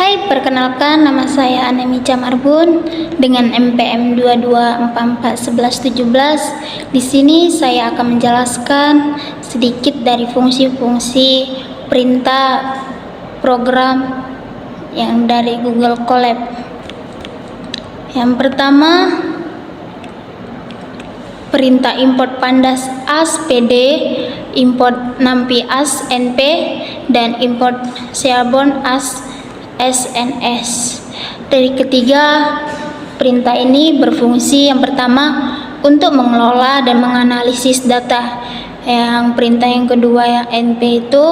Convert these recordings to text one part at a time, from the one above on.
Hai, perkenalkan nama saya Anemica Marbun dengan MPM 22441117. Di sini saya akan menjelaskan sedikit dari fungsi-fungsi perintah program yang dari Google Colab. Yang pertama, perintah import pandas as pd, import numpy as np, dan import seaborn as sns. Dari ketiga perintah ini berfungsi yang pertama untuk mengelola dan menganalisis data. Yang perintah yang kedua yang np itu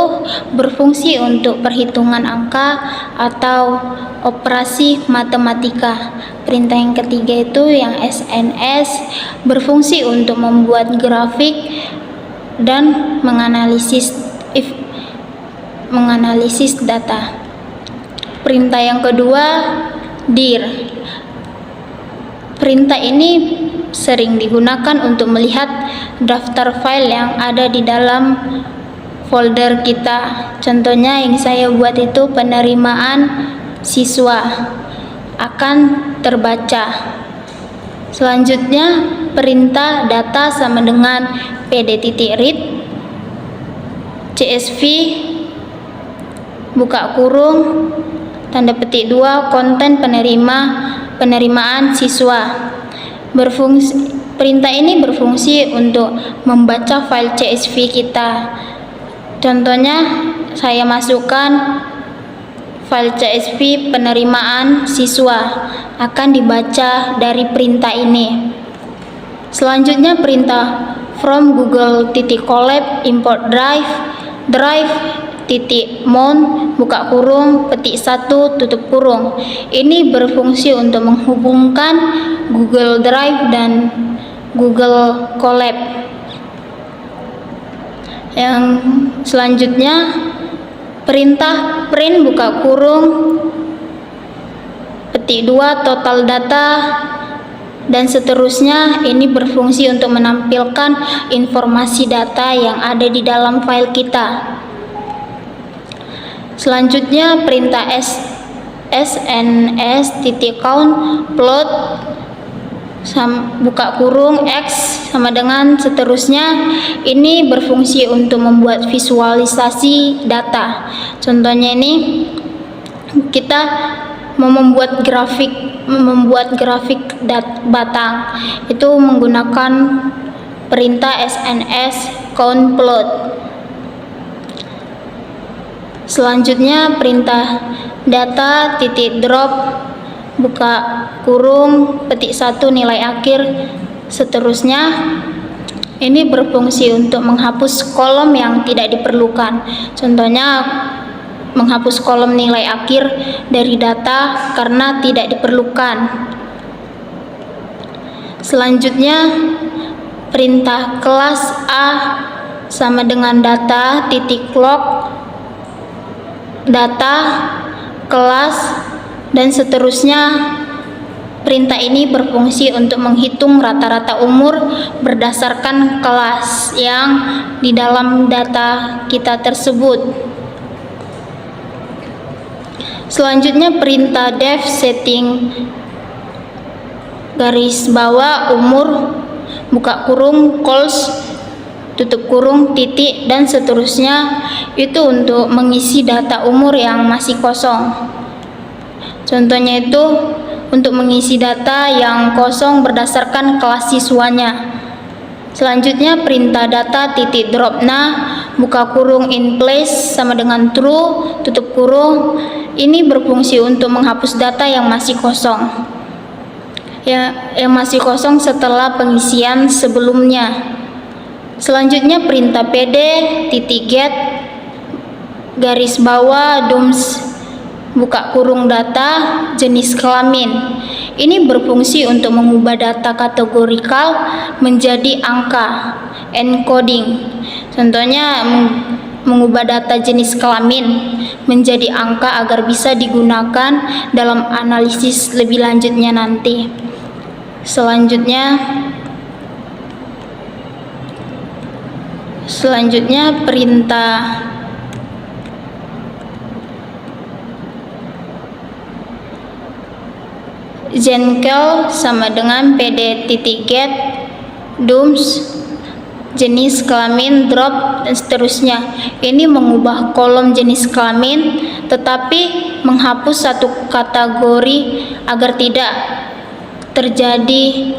berfungsi untuk perhitungan angka atau operasi matematika. Perintah yang ketiga itu yang sns berfungsi untuk membuat grafik dan menganalisis data. Perintah yang kedua dir. Perintah ini sering digunakan untuk melihat daftar file yang ada di dalam folder kita. Contohnya yang saya buat itu penerimaan siswa akan terbaca. Selanjutnya perintah data sama dengan pd.read csv buka kurung tanda petik 2 konten penerimaan siswa. Perintah ini berfungsi untuk membaca file CSV kita. Contohnya saya masukkan file CSV penerimaan siswa akan dibaca dari perintah ini. Selanjutnya perintah from google.colab import drive.mount buka kurung petik 1 tutup kurung. Ini berfungsi untuk menghubungkan Google Drive dan Google Colab. Yang selanjutnya perintah print buka kurung petik 2 total data dan seterusnya. Ini berfungsi untuk menampilkan informasi data yang ada di dalam file kita. Selanjutnya perintah sns.count plot buka kurung x sama dengan seterusnya. Ini berfungsi untuk membuat visualisasi data. Contohnya ini kita membuat grafik batang itu menggunakan perintah sns count plot. Selanjutnya perintah data drop buka kurung petik 1 nilai akhir seterusnya. Ini berfungsi untuk menghapus kolom yang tidak diperlukan. Contohnya menghapus kolom nilai akhir dari data karena tidak diperlukan. Selanjutnya perintah kelas A sama dengan data log data kelas dan seterusnya. Perintah ini berfungsi untuk menghitung rata-rata umur berdasarkan kelas yang di dalam data kita tersebut. Selanjutnya perintah def setting garis bawah umur buka kurung calls tutup kurung titik dan seterusnya. Itu untuk mengisi data umur yang masih kosong. Contohnya itu untuk mengisi data yang kosong berdasarkan kelas siswanya. Selanjutnya perintah data dropna buka kurung in place sama dengan true tutup kurung. Ini berfungsi untuk menghapus data yang masih kosong, yang masih kosong setelah pengisian sebelumnya. Selanjutnya perintah pd.get garis bawah dums buka kurung data jenis kelamin. Ini berfungsi untuk mengubah data kategorikal menjadi angka encoding. Contohnya mengubah data jenis kelamin menjadi angka agar bisa digunakan dalam analisis lebih lanjutnya nanti. Selanjutnya perintah Jenkel sama dengan PD titik get, DUMS, jenis kelamin, drop, dan seterusnya. Ini mengubah kolom jenis kelamin tetapi menghapus satu kategori agar tidak terjadi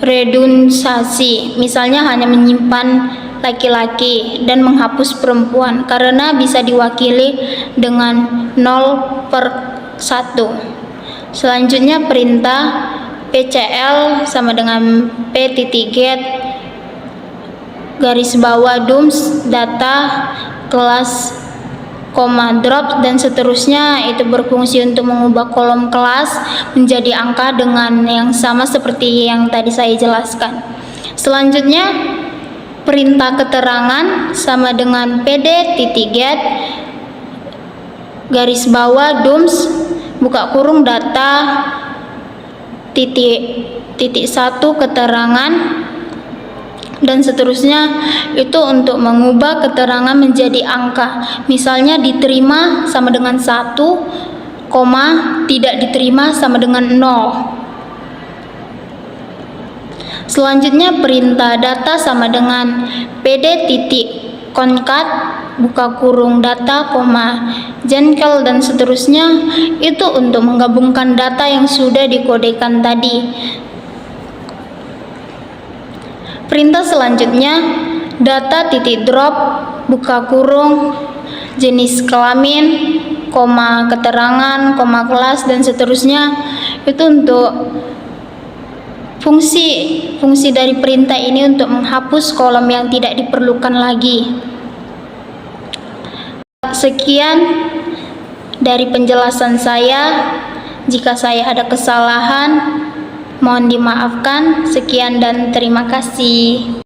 redundansi. Misalnya hanya menyimpan laki-laki dan menghapus perempuan karena bisa diwakili dengan 0/1. Selanjutnya perintah PCL sama dengan P titik get garis bawah DUMS data kelas koma drop dan seterusnya. Itu berfungsi untuk mengubah kolom kelas menjadi angka dengan yang sama seperti yang tadi saya jelaskan. Selanjutnya perintah keterangan sama dengan PD titik get garis bawah DUMS buka kurung data titik 1 keterangan dan seterusnya. Itu untuk mengubah keterangan menjadi angka. Misalnya diterima sama dengan 1, tidak diterima sama dengan 0. Selanjutnya perintah data sama dengan PD titik concat buka kurung data, jenkel dan seterusnya. Itu untuk menggabungkan data yang sudah dikodekan tadi. Perintah selanjutnya data titik drop buka kurung jenis kelamin, keterangan, kelas dan seterusnya. Itu untuk fungsi dari perintah ini untuk menghapus kolom yang tidak diperlukan lagi. Sekian dari penjelasan saya. Jika saya ada kesalahan, mohon dimaafkan. Sekian dan terima kasih.